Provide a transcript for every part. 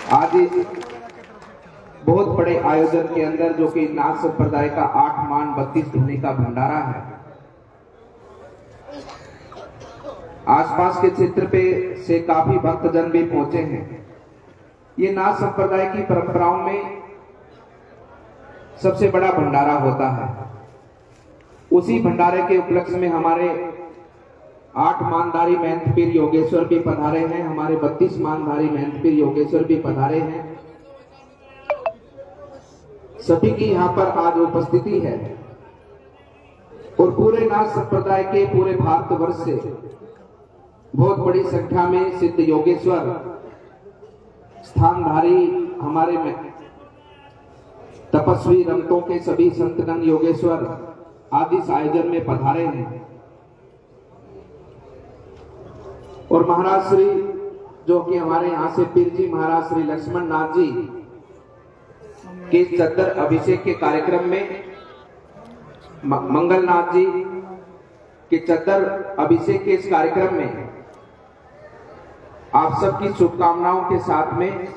आज इस बहुत बड़े आयोजन के अंदर जो कि नाथ संप्रदाय का 8 मान 32 धुनी का भंडारा है, आसपास के क्षेत्र पे से काफी भक्तजन भी पहुंचे हैं। ये नाथ संप्रदाय की परंपराओं में सबसे बड़ा भंडारा होता है। उसी भंडारे के उपलक्ष्य में हमारे 8 मानधारी महंत पीर योगेश्वर भी पधारे हैं, हमारे 32 मानधारी महंत पीर योगेश्वर भी पधारे हैं। सभी की यहाँ पर आज उपस्थिति है और पूरे नाथ संप्रदाय के पूरे भारतवर्ष से बहुत बड़ी संख्या में सिद्ध योगेश्वर स्थानधारी हमारे में तपस्वी रंगतों के सभी संतगण योगेश्वर आदि इस आयोजन में पधारे हैं। और महाराज श्री जो कि हमारे यहाँ से पीर जी महाराज श्री लक्ष्मण नाथ जी के चद्दर अभिषेक के कार्यक्रम में मंगलनाथ जी के चद्दर अभिषेक के इस कार्यक्रम में आप सबकी शुभकामनाओं के साथ में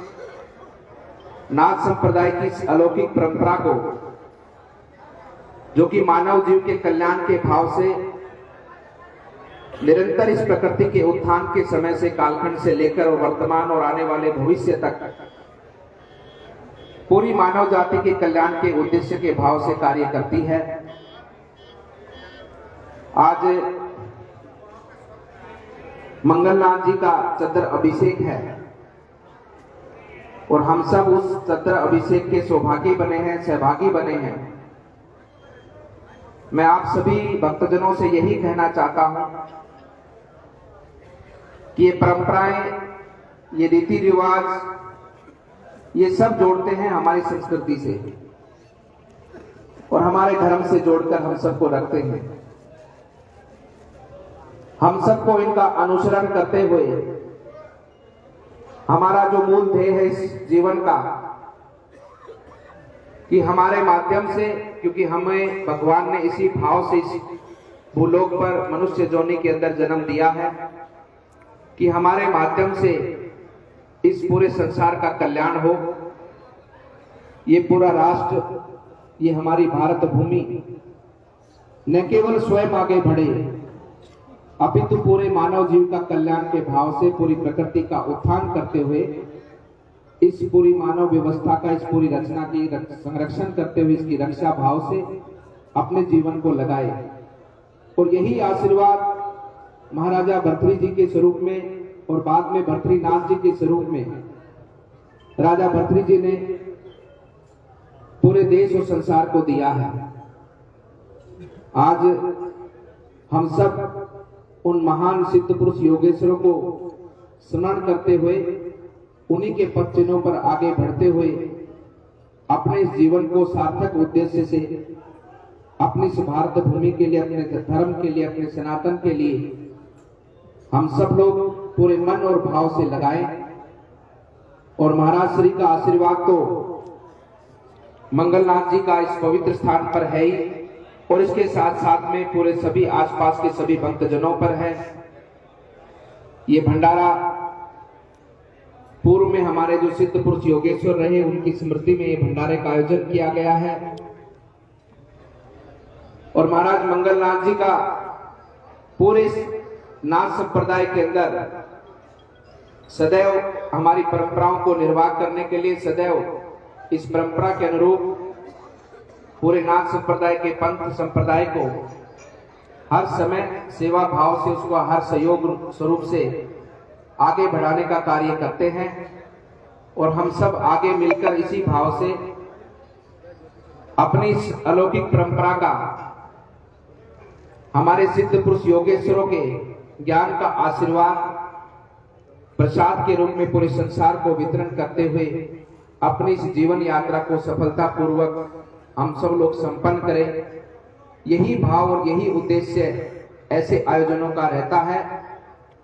नाथ संप्रदाय की इस अलौकिक परंपरा को, जो कि मानव जीव के कल्याण के भाव से निरंतर इस प्रकृति के उत्थान के समय से कालखंड से लेकर और वर्तमान और आने वाले भविष्य तक पूरी मानव जाति के कल्याण के उद्देश्य के भाव से कार्य करती है। आज मंगलनाथ जी का चद्दर अभिषेक है और हम सब उस चद्दर अभिषेक के सौभागी बने हैं, सहभागी बने हैं। मैं आप सभी भक्तजनों से यही कहना चाहता हूं कि ये परंपराएं, ये रीति रिवाज, ये सब जोड़ते हैं हमारी संस्कृति से और हमारे धर्म से जोड़कर हम सबको रखते हैं। हम सबको इनका अनुसरण करते हुए हमारा जो मूल ध्येय है इस जीवन का, कि हमारे माध्यम से, क्योंकि हमें भगवान ने इसी भाव से इस भूलोक पर मनुष्य जोनि के अंदर जन्म दिया है कि हमारे माध्यम से इस पूरे संसार का कल्याण हो। ये पूरा राष्ट्र, ये हमारी भारत भूमि न केवल स्वयं आगे बढ़े अपितु पूरे मानव जीव का कल्याण के भाव से पूरी प्रकृति का उत्थान करते हुए इस पूरी मानव व्यवस्था का, इस पूरी रचना की संरक्षण करते हुए इसकी रक्षा भाव से अपने जीवन को लगाए। और यही आशीर्वाद महाराजा भर्तृहरि जी के स्वरूप में और बाद में भर्तृहरिनाथ जी के स्वरूप में राजा भर्तृहरि जी ने पूरे देश और संसार को दिया है। आज हम सब उन महान सिद्ध पुरुष योगेश्वरों को स्मरण करते हुए उन्हीं के पद चिन्हों पर आगे बढ़ते हुए अपने इस जीवन को सार्थक उद्देश्य से अपनी इस भारत भूमि के लिए, अपने धर्म के लिए, अपने सनातन के लिए हम सब लोग पूरे मन और भाव से लगाएं। और महाराज श्री का आशीर्वाद तो मंगलनाथ जी का इस पवित्र स्थान पर है ही और इसके साथ साथ में पूरे सभी आसपास के सभी भक्तजनों पर है। ये भंडारा पूर्व में हमारे जो सिद्ध पुरुष योगेश्वर रहे उनकी स्मृति में ये भंडारे का आयोजन किया गया है। और महाराज मंगलनाथ जी का पूरे नाथ संप्रदाय के अंदर सदैव हमारी परंपराओं को निर्वाह करने के लिए, सदैव इस परंपरा के अनुरूप पूरे नाथ संप्रदाय के पंथ संप्रदाय को हर समय सेवा भाव से, उसको हर सहयोग स्वरूप से आगे बढ़ाने का कार्य करते हैं। और हम सब आगे मिलकर इसी भाव से अपनी इस अलौकिक परंपरा का, हमारे सिद्ध पुरुष योगेश्वरों के ज्ञान का आशीर्वाद प्रसाद के रूप में पूरे संसार को वितरण करते हुए अपनी इस जीवन यात्रा को सफलता पूर्वक हम सब लोग संपन्न करें। यही भाव और यही उद्देश्य ऐसे आयोजनों का रहता है,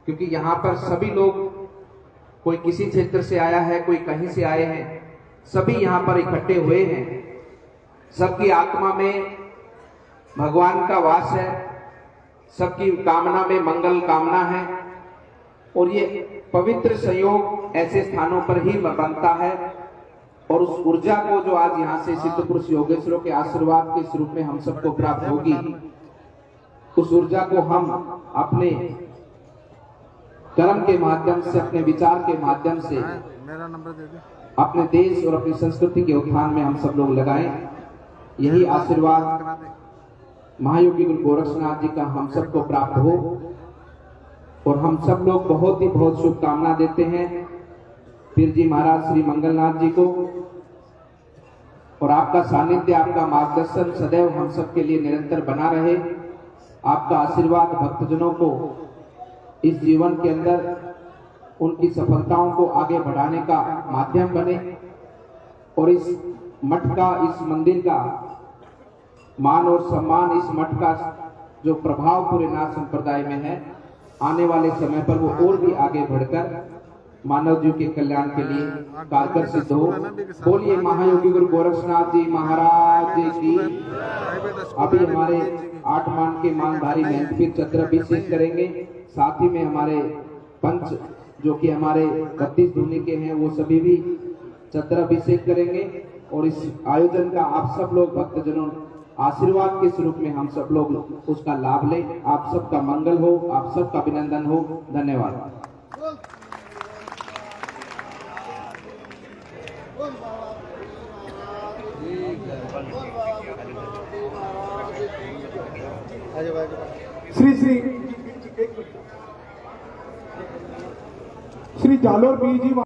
क्योंकि यहाँ पर सभी लोग, कोई किसी क्षेत्र से आया है, कोई कहीं से आए हैं, सभी यहाँ पर इकट्ठे हुए हैं। सबकी आत्मा में भगवान का वास है, सबकी कामना में मंगल कामना है। और ये पवित्र संयोग ऐसे स्थानों पर ही बनता है और उस ऊर्जा को जो आज यहाँ से सिद्ध पुरुष योगेश्वरों के आशीर्वाद के स्वरूप में हम सबको प्राप्त होगी, उस ऊर्जा को हम अपने कर्म के माध्यम से, अपने विचार के माध्यम से अपने देश और अपनी संस्कृति के उत्थान में हम सब लोग लगाएं। यही आशीर्वाद महायोगी गुरु गोरक्षनाथ जी का हम सबको प्राप्त हो और हम सब लोग बहुत शुभकामना देते हैं पीर जी महाराज श्री मंगलनाथ जी को, और आपका सानिध्य, आपका मार्गदर्शन सदैव हम सब के लिए निरंतर बना रहे। आपका आशीर्वाद भक्तजनों को इस जीवन के अंदर उनकी सफलताओं को आगे बढ़ाने का माध्यम बने और इस मठ का, इस मंदिर का मान और सम्मान, इस मठ का जो प्रभाव पूरे नाथ संप्रदाय में है, आने वाले समय पर वो और भी आगे बढ़कर मानव जीव के कल्याण के लिए कारगर सिद्ध हो। बोलिए महायोगी गुरु गोरक्षनाथ जी महाराज जी की। अभी हमारे 8 मान के मानधारी महंत फिर चतुराभिषेक करेंगे, साथ ही में हमारे पंच जो कि हमारे 32 धुनी के हैं वो सभी भी चतुराभिषेक करेंगे। और इस आयोजन का आप सब लोग भक्तजनों आशीर्वाद के स्वरूप में हम सब लोग उसका लाभ लें। आप सबका मंगल हो, आप सबका अभिनंदन हो। धन्यवाद। श्री जालोर बीर जी